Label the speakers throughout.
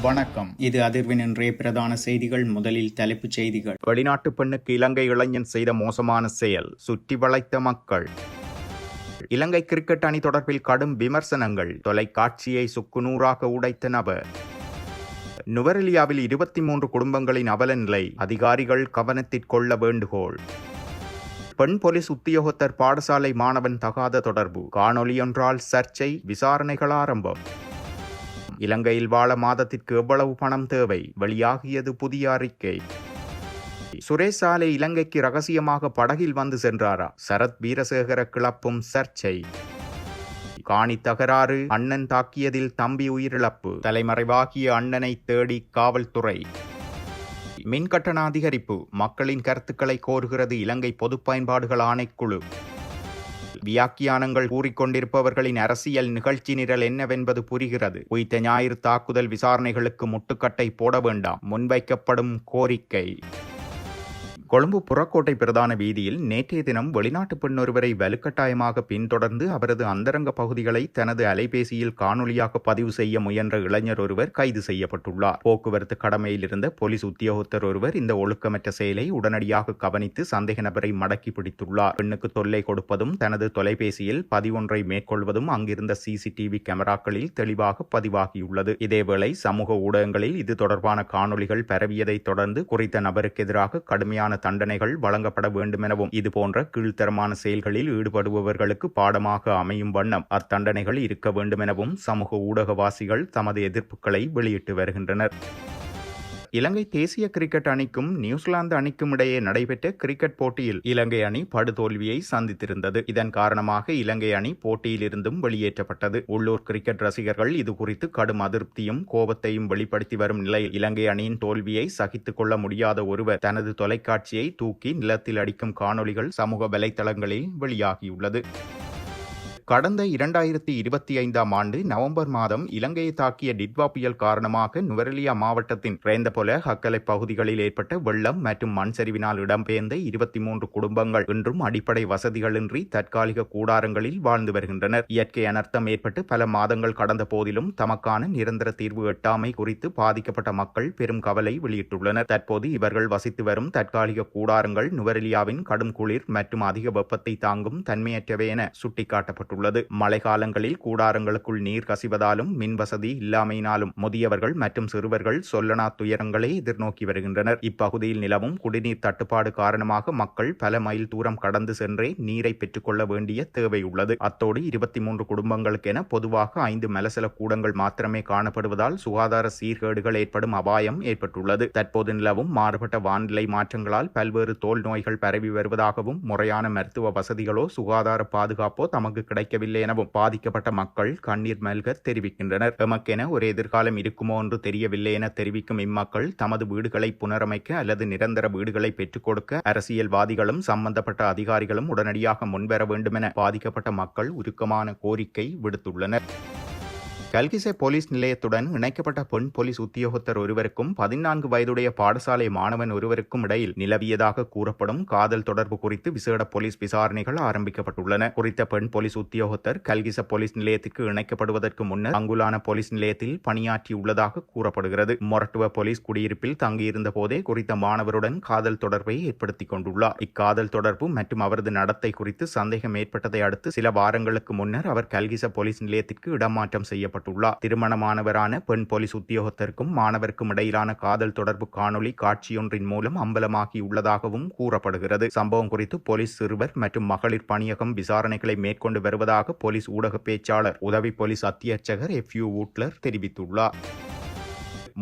Speaker 1: வணக்கம். இது அதிர்வின் இன்றைய பிரதான செய்திகள். முதலில் தலைப்புச் செய்திகள்.
Speaker 2: வெளிநாட்டு பெண்ணுக்கு இலங்கை இளைஞன் செய்த மோசமான செயல், சுற்றி வளைத்த மக்கள். இலங்கை கிரிக்கெட் அணி தொடர்பில் கடும் விமர்சனங்கள், தொலைக்காட்சியை சுக்குநூறாக உடைத்த நபர். நுவரெலியாவில் 23 குடும்பங்களின் அவல நிலை, அதிகாரிகள் கவனத்திற்கொள்ள வேண்டுகோள். பெண் போலீஸ் உத்தியோகத்தர் பாடசாலை மாணவன் தகாத தொடர்பு, காணொலியொன்றால் சர்ச்சை, விசாரணைகள் ஆரம்பம். இலங்கையில் வாழ மாதத்திற்கு எவ்வளவு பணம் தேவை, வெளியாகியது புதிய அறிக்கை. சுரேஷ் சாலே இலங்கைக்கு ரகசியமாக படகில் வந்து சென்றாரா, சரத் வீரசேகர கிளப்பும் சர்ச்சை. காணி தகராறு, அண்ணன் தாக்கியதில் தம்பி உயிரிழப்பு, தலைமறைவாகிய அண்ணனை தேடி காவல்துறை. மின் கட்டண அதிகரிப்பு, மக்களின் கருத்துக்களை கோருகிறது இலங்கை பொது பயன்பாடுகள் ஆணைக்குழு. வியாக்கியானங்கள் கூறிக்கொண்டிருப்பவர்களின் அரசியல் நிகழ்ச்சி நிரல் என்னவென்பது புரிகிறது. உயிர்த்த ஞாயிறு தாக்குதல் விசாரணைகளுக்கு முட்டுக்கட்டை போட வேண்டாம், முன்வைக்கப்படும் கோரிக்கை. கொழும்பு புறக்கோட்டை பிரதான வீதியில் நேற்றைய தினம் வெளிநாட்டு பெண் ஒருவரை வலுக்கட்டாயமாக பின்தொடர்ந்து அவரது அந்தரங்க பகுதிகளை தனது அலைபேசியில் காணொலியாக பதிவு செய்ய முயன்ற இளைஞர் ஒருவர் கைது செய்யப்பட்டுள்ளார். போக்குவரத்து கடமையில் இருந்த போலீஸ் உத்தியோகத்தர் ஒருவர் இந்த ஒழுக்கமற்ற செயலை உடனடியாக கவனித்து சந்தேக நபரை மடக்கி பிடித்துள்ளார். பெண்ணுக்கு தொல்லை கொடுப்பதும் தனது தொலைபேசியில் பதிவொன்றை மேற்கொள்வதும் அங்கிருந்த சிசிடிவி கேமராக்களில் தெளிவாக பதிவாகியுள்ளது. இதேவேளை சமூக ஊடகங்களில் இது தொடர்பான காணொலிகள் பரவியதை தொடர்ந்து குறித்த நபருக்கு எதிராக கடுமையான தண்டனைகள் வழங்கப்பட வேண்டுமெனவும் இதுபோன்ற கீழ்த்தரமான செயல்களில் ஈடுபடுபவர்களுக்கு பாடமாக அமையும் வண்ணம் அத்தண்டனைகள் இருக்க வேண்டுமெனவும் சமூக ஊடகவாசிகள் தமது எதிர்ப்புகளை வெளியிட்டு வருகின்றனர். இலங்கை தேசிய கிரிக்கெட் அணிக்கும் நியூசிலாந்து அணிக்கும் இடையே நடைபெற்ற கிரிக்கெட் போட்டியில் இலங்கை அணி படுதோல்வியை சந்தித்திருந்தது. இதன் காரணமாக இலங்கை அணி போட்டியில் இருந்தும் வெளியேற்றப்பட்டது. உள்ளூர் கிரிக்கெட் ரசிகர்கள் இதுகுறித்து கடும் அதிருப்தியும் கோபத்தையும் வெளிப்படுத்தி வரும் நிலையில் இலங்கை அணியின் தோல்வியை சகித்துக் கொள்ள முடியாத ஒருவர் தனது தொலைக்காட்சியை தூக்கி நிலத்தில் அடிக்கும் காணொலிகள் சமூக வலைதளங்களில் வெளியாகியுள்ளது. கடந்த 2025ஆம் ஆண்டு நவம்பர் மாதம் இலங்கையை தாக்கிய டிட்வா புயல் காரணமாக நுவரெலியா மாவட்டத்தின் ரேந்தபொல ஹக்கலை பகுதிகளில் ஏற்பட்ட வெள்ளம் மற்றும் மண் சரிவினால் இடம்பெயர்ந்த 23 குடும்பங்கள் இன்றும் அடிப்படை வசதிகளின்றி தற்காலிக கூடாரங்களில் வாழ்ந்து வருகின்றனர். இயற்கை அனர்த்தம் ஏற்பட்டு பல மாதங்கள் கடந்த போதிலும் தமக்கான நிரந்தர தீர்வு எட்டாமை குறித்து பாதிக்கப்பட்ட மக்கள் பெரும் கவலை வெளியிட்டுள்ளனர். தற்போது இவர்கள் வசித்து வரும் தற்காலிக கூடாரங்கள் நுவரெலியாவின் கடும் குளிர் மற்றும் அதிக வெப்பத்தை தாங்கும் தன்மையற்றவை என சுட்டிக்காட்டப்பட்டுள்ளது. மழை காலங்களில் கூடாரங்களுக்குள் நீர் கசிவதாலும் மின் வசதி இல்லாமையினாலும் முதியவர்கள் மற்றும் சிறுவர்கள் சொல்லனா துயரங்களை எதிர்நோக்கி வருகின்றனர். இப்பகுதியில் நிலவும் குடிநீர் தட்டுப்பாடு காரணமாக மக்கள் பல மைல் தூரம் கடந்து சென்றே நீரை பெற்றுக்கொள்ள வேண்டிய தேவை உள்ளது. அத்தோடு 23 குடும்பங்களுக்கென பொதுவாக 5 மலசல கூடங்கள் மாத்திரமே காணப்படுவதால் சுகாதார சீர்கேடுகள் ஏற்படும் அபாயம் ஏற்பட்டுள்ளது. தற்போது நிலவும் மாறுபட்ட வானிலை மாற்றங்களால் பல்வேறு தோல் நோய்கள் பரவி வருவதாகவும் முறையான மருத்துவ வசதிகளோ சுகாதார பாதுகாப்போ தமக்கு கிடைக்கவில்லை எனவும் பாதிக்கப்பட்ட மக்கள் கண்ணீர் மல்க தெரிவிக்கின்றனர். எமக்கென ஒரு எதிர்காலம் இருக்குமோ என்று தெரியவில்லை என தெரிவிக்கும் இம்மக்கள் தமது வீடுகளை புனரமைக்க அல்லது நிரந்தர வீடுகளை பெற்றுக் கொடுக்க அரசியல்வாதிகளும் சம்பந்தப்பட்ட அதிகாரிகளும் உடனடியாக முன்வர வேண்டும் என பாதிக்கப்பட்ட மக்கள் உருக்கமான கோரிக்கை விடுத்துள்ளனர். கல்கிசை போலீஸ் நிலையத்துடன் இணைக்கப்பட்ட பெண் போலீஸ் உத்தியோகத்தர் ஒருவருக்கும் 14 வயதுடைய பாடசாலை மாணவன் ஒருவருக்கும் இடையில் நிலவியதாக கூறப்படும் காதல் தொடர்பு குறித்து விசேட போலீஸ் விசாரணைகள் ஆரம்பிக்கப்பட்டுள்ளன. குறித்த பெண் போலீஸ் உத்தியோகத்தர் கல்கிச போலீஸ் நிலையத்துக்கு இணைக்கப்படுவதற்கு முன்னர் அங்குலான போலீஸ் நிலையத்தில் பணியாற்றியுள்ளதாக கூறப்படுகிறது. மொரட்டுவ போலீஸ் குடியிருப்பில் தங்கியிருந்த போதே குறித்த மாணவருடன் காதல் தொடர்பை ஏற்படுத்திக் கொண்டுள்ளார். இக்காதல் தொடர்பு மற்றும் அவரது நடத்தை குறித்து சந்தேகம் ஏற்பட்டதை அடுத்து சில வாரங்களுக்கு முன்னர் அவர் கல்கிச போலீஸ் நிலையத்திற்கு இடமாற்றம் செய்யப்பட்டார். திருமணமானவரான பெண் போலீஸ் உத்தியோகத்தருக்கும் மாணவருக்கும் இடையிலான காதல் தொடர்பு காணொலி காட்சியொன்றின் மூலம் அம்பலமாகியுள்ளதாகவும் கூறப்படுகிறது. சம்பவம் குறித்து போலீஸ் சிறுவர் மற்றும் மகளிர் பணியகம் விசாரணைகளை மேற்கொண்டு வருவதாக போலீஸ் ஊடக பேச்சாளர் உதவி போலீஸ் அத்தியட்சகர் எஃப்யூ வூட்லர் தெரிவித்துள்ளார்.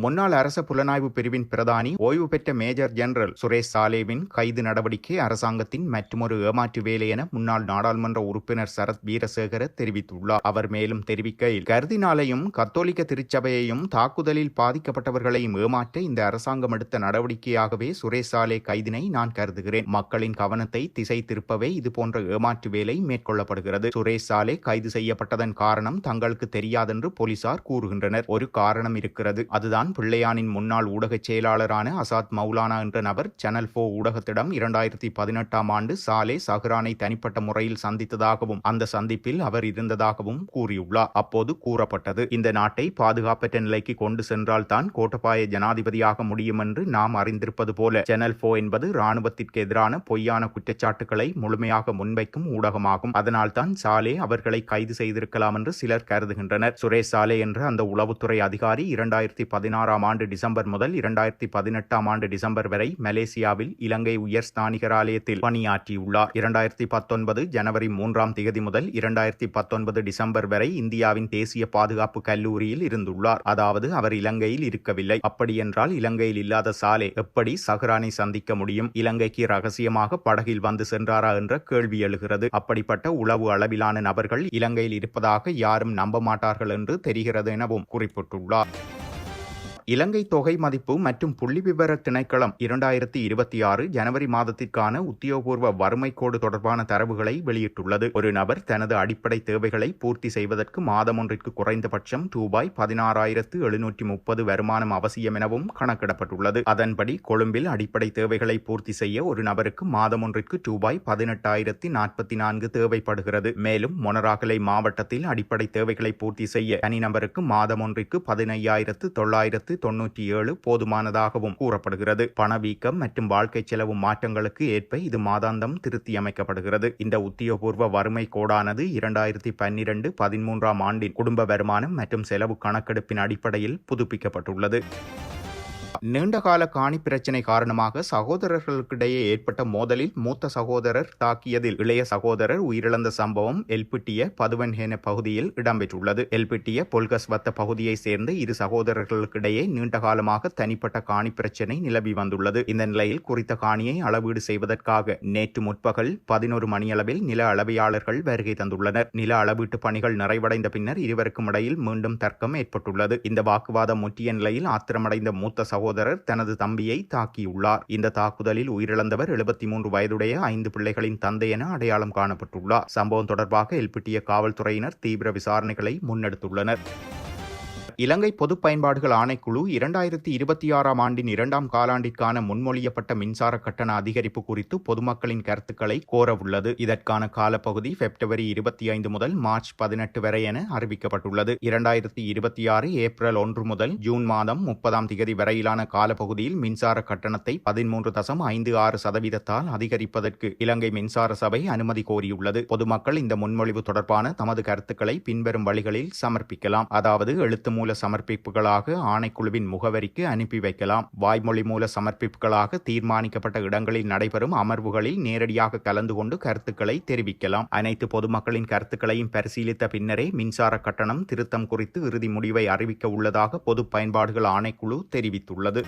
Speaker 2: முன்னாள் அரச புலனாய்வு பிரிவின் பிரதானி ஓய்வு பெற்ற மேஜர் ஜெனரல் சுரேஷ் சாலேவின் கைது நடவடிக்கை அரசாங்கத்தின் மற்றொரு ஏமாற்று வேலை என முன்னாள் நாடாளுமன்ற உறுப்பினர் சரத் வீரசேகர தெரிவித்துள்ளார். அவர் மேலும் தெரிவிக்கையில், கர்தினாலையும் கத்தோலிக்க திருச்சபையையும் தாக்குதலில் பாதிக்கப்பட்டவர்களையும் ஏமாற்ற இந்த அரசாங்கம் எடுத்த நடவடிக்கையாகவே சுரேஷ் சாலே கைதினை நான் கருதுகிறேன். மக்களின் கவனத்தை திசை திருப்பவே இதுபோன்ற ஏமாற்று வேலை மேற்கொள்ளப்படுகிறது. சுரேஷ் சாலே கைது செய்யப்பட்டதன் காரணம் தங்களுக்கு தெரியாதென்று போலீசார் கூறுகின்றனர். ஒரு காரணம் இருக்கிறது, அதுதான் தான் பிள்ளையானின் முன்னாள் ஊடகச் செயலாளரான அசாத் மௌலானா என்ற நபர் சேனல் 4 ஊடகத்திடம் 2018ஆம் ஆண்டு சாலே சஹ்ரானை தனிப்பட்ட முறையில் சந்தித்ததாகவும் அந்த சந்திப்பில் அவர் இருந்ததாகவும் கூறியுள்ளார். அப்போது கூறப்பட்டது, இந்த நாட்டை பாதுகாப்பற்ற நிலைக்கு கொண்டு சென்றால் தான் கோட்டபாய ஜனாதிபதியாக முடியும் என்று நாம் அறிந்திருப்பது போல சேனல் 4 என்பது இராணுவத்திற்கு எதிரான பொய்யான குற்றச்சாட்டுகளை முழுமையாக முன்வைக்கும் ஊடகமாகும். அதனால் தான் சாலே அவர்களை கைது செய்திருக்கலாம் என்று சிலர் கருதுகின்றனர். சுரேஷ் சாலே என்ற அந்த உளவுத்துறை அதிகாரி 2016ஆம் ஆண்டு டிசம்பர் முதல் 2018ஆம் ஆண்டு டிசம்பர் வரை மலேசியாவில் இலங்கை உயர் ஸ்தானிகர் ஆலயத்தில் பணியாற்றியுள்ளார். 2019 ஜனவரி 3ஆம் தேதி முதல் 2019 டிசம்பர் வரை இந்தியாவின் தேசிய பாதுகாப்பு கல்லூரியில் இருந்துள்ளார். அதாவது அவர் இலங்கையில் இருக்கவில்லை. அப்படியென்றால் இலங்கையில் இல்லாத சாலே எப்படி சஹ்ரானை சந்திக்க முடியும்? இலங்கைக்கு ரகசியமாக படகில் வந்து சென்றாரா என்ற கேள்வி எழுகிறது. அப்படிப்பட்ட உளவு அளவிலான நபர்கள் இலங்கையில் இருப்பதாக யாரும் நம்ப மாட்டார்கள் என்று தெரிகிறது எனவும் குறிப்பிட்டுள்ளார். இலங்கை தொகை மதிப்பு மற்றும் புள்ளிவிவர திணைக்களம் 2026 ஜனவரி மாதத்திற்கான உத்தியோகபூர்வ வறுமை கோடு தொடர்பான தரவுகளை வெளியிட்டுள்ளது. ஒரு நபர் தனது அடிப்படை தேவைகளை பூர்த்தி செய்வதற்கு மாதம் ஒன்றிற்கு குறைந்தபட்சம் ரூபாய் 16,730 வருமானம் அவசியம் எனவும் கணக்கிடப்பட்டுள்ளது. அதன்படி கொழும்பில் அடிப்படை தேவைகளை பூர்த்தி செய்ய ஒரு நபருக்கு மாதம் ஒன்றிற்கு ரூபாய் 18,044 தேவைப்படுகிறது. மேலும் மொனராகலை மாவட்டத்தில் அடிப்படை தேவைகளை பூர்த்தி செய்ய தனிநபருக்கு மாதம் ஒன்றிற்கு 15,997 போதுமானதாகவும் கூறப்படுகிறது. பணவீக்கம் மற்றும் வாழ்க்கை செலவு மாற்றங்களுக்கு ஏற்ப இது மாதாந்தம் திருத்தியமைக்கப்படுகிறது. இந்த உத்தியோகபூர்வ வறுமை கோடானது 2012-13ஆம் ஆண்டின் குடும்ப வருமானம் மற்றும் செலவு கணக்கெடுப்பின் அடிப்படையில் புதுப்பிக்கப்பட்டுள்ளது. நீண்டகால காணி பிரச்சினை காரணமாக சகோதரர்களுக்கிடையே ஏற்பட்ட மோதலில் மூத்த சகோதரர் தாக்கியதில் இளைய சகோதரர் உயிரிழந்த சம்பவம் எல்பிட்டிய பதுவன்ஹேன பகுதியில் இடம்பெற்றுள்ளது. எல்பிட்டிய பொல்கஸ்வத்த பகுதியை சேர்ந்த இரு சகோதரர்களுக்கிடையே நீண்டகாலமாக தனிப்பட்ட காணி பிரச்சினை நிலவி வந்துள்ளது. இந்த நிலையில் குறித்த காணியை அளவீடு செய்வதற்காக நேற்று முற்பகல் 11 மணியளவில் நில அளவையாளர்கள் வருகை தந்துள்ளனர். நில அளவீட்டு பணிகள் நிறைவடைந்த பின்னர் இருவருக்கும் இடையில் மீண்டும் தர்க்கம் ஏற்பட்டுள்ளது. இந்த வாக்குவாதம் முற்றிய நிலையில் ஆத்திரமடைந்த மூத்த சகோதரர் தனது தம்பியை தாக்கியுள்ளார். இந்த தாக்குதலில் உயிரிழந்தவர் 73 வயதுடைய 5 பிள்ளைகளின் தந்தை என அடையாளம் காணப்பட்டுள்ளார். சம்பவம் தொடர்பாக எல்பிட்டிய காவல்துறையினர் தீவிர விசாரணைகளை முன்னெடுத்துள்ளனர். இலங்கை பொது பயன்பாடுகள் ஆணைக்குழு 2026ஆம் ஆண்டின் 2ஆம் காலாண்டிற்கான முன்மொழியப்பட்ட மின்சார கட்டண அதிகரிப்பு குறித்து பொதுமக்களின் கருத்துக்களை கோரவுள்ளது. இதற்கான காலப்பகுதி பிப்ரவரி 25 முதல் மார்ச் 18 வரை என அறிவிக்கப்பட்டுள்ளது. 2026 ஏப்ரல் 1 முதல் ஜூன் மாதம் 30ஆம் தேதி வரையிலான காலப்பகுதியில் மின்சார கட்டணத்தை 13.56% அதிகரிப்பதற்கு இலங்கை மின்சார சபை அனுமதி கோரியுள்ளது. பொதுமக்கள் இந்த முன்மொழிவு தொடர்பான தமது கருத்துக்களை பின்வரும் வழிகளில் சமர்ப்பிக்கலாம். அதாவது எழுத்து மூல சமர்ப்பிப்புகளாக ஆணைக்குழுவின் முகவரிக்கு அனுப்பி வைக்கலாம். வாய்மொழி மூல சமர்ப்பிப்புகளாக தீர்மானிக்கப்பட்ட இடங்களில் நடைபெறும் அமர்வுகளில் நேரடியாக கலந்து கொண்டு கருத்துக்களை தெரிவிக்கலாம். அனைத்து பொதுமக்களின் கருத்துக்களையும் பரிசீலித்த பின்னரே மின்சார கட்டணம் திருத்தம் குறித்து இறுதி முடிவை அறிவிக்க உள்ளதாக பொது பயன்பாடுகள் ஆணைக்குழு தெரிவித்துள்ளது.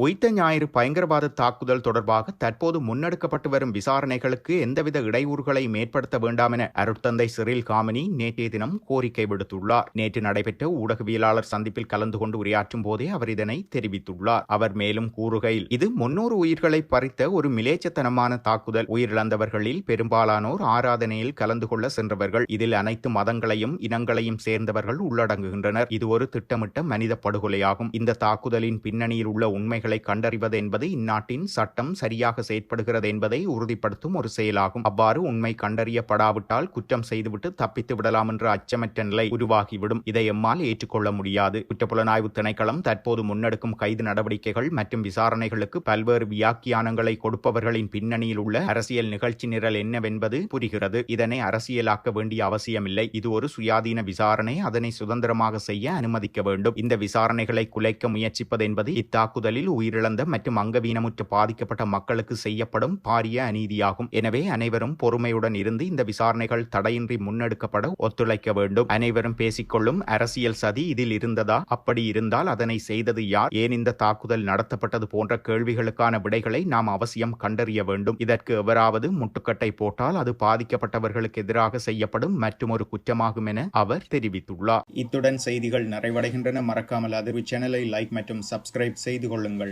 Speaker 2: உயிர்த்த ஞாயிறு பயங்கரவாத தாக்குதல் தொடர்பாக தற்போது முன்னெடுக்கப்பட்டு வரும் விசாரணைகளுக்கு எந்தவித இடையூறுகளையும் ஏற்படுத்த வேண்டாம் என அருட்தந்தை சிறில் காமினி நேற்றைய தினம் கோரிக்கை விடுத்துள்ளார். நேற்று நடைபெற்ற ஊடகவியலாளர் சந்திப்பில் கலந்து கொண்டு உரையாற்றும் போதே அவர் இதனை தெரிவித்துள்ளார். அவர் மேலும் கூறுகையில், இது 300 உயிர்களை பறித்த ஒரு மிலேச்சத்தனமான தாக்குதல். உயிரிழந்தவர்களில் பெரும்பாலானோர் ஆராதனையில் கலந்து கொள்ள சென்றவர்கள். இதில் அனைத்து மதங்களையும் இனங்களையும் சேர்ந்தவர்கள் உள்ளடங்குகின்றனர். இது ஒரு திட்டமிட்ட மனித படுகொலையாகும். இந்த தாக்குதலின் பின்னணியில் உள்ள உண்மை கண்டறிவது என்பது இந்நாட்டின் சட்டம் சரியாக செயற்படுகிறது என்பதை உறுதிப்படுத்தும் ஒரு செயலாகும். அவ்வாறு உண்மை கண்டறியப்படாவிட்டால் குற்றம் செய்துவிட்டு தப்பித்து விடலாம் என்ற அச்சமற்ற நிலை உருவாகிவிடும். இதை எம்மால் ஏற்றுக்கொள்ள முடியாது. குற்றப்புலனாய்வு திணைக்களம் தற்போது முன்னெடுக்கும் கைது நடவடிக்கைகள் மற்றும் விசாரணைகளுக்கு பல்வேறு வியாக்கியானங்களை கொடுப்பவர்களின் பின்னணியில் உள்ள அரசியல் நிகழ்ச்சி நிரல் என்னவென்பது புரிகிறது. இதனை அரசியலாக்க வேண்டிய அவசியமில்லை. இது ஒரு சுயாதீன விசாரணை. அதனை சுதந்திரமாக செய்ய அனுமதிக்க வேண்டும். இந்த விசாரணைகளை குலைக்க முயற்சிப்பது என்பது இத்தாக்குதலில் உயிரிழந்த மற்றும் அங்கவீனமுற்று பாதிக்கப்பட்ட மக்களுக்கு செய்யப்படும் பாரிய அநீதியாகும். எனவே அனைவரும் பொறுமையுடன் இருந்து இந்த விசாரணைகள் தடையின்றி முன்னெடுக்கப்பட ஒத்துழைக்க வேண்டும். அனைவரும் பேசிக்கொள்ளும் அரசியல் சதி இதில் இருந்ததா? அப்படி இருந்தால் அதனை செய்தது யார்? ஏன் இந்த தாக்குதல் நடத்தப்பட்டது போன்ற கேள்விகளுக்கான விடைகளை நாம் அவசியம் கண்டறிய வேண்டும். இதற்கு எவராவது முட்டுக்கட்டை போட்டால் அது பாதிக்கப்பட்டவர்களுக்கு எதிராக செய்யப்படும் மற்றொரு குற்றமாகும் என அவர் தெரிவித்துள்ளார்.
Speaker 1: இத்துடன் செய்திகள் நிறைவடைகின்றன. மறக்காமல் அதிர்வு சேனலை லைக் மற்றும் சப்ஸ்கிரைப் செய்து கொள்ளுங்கள்.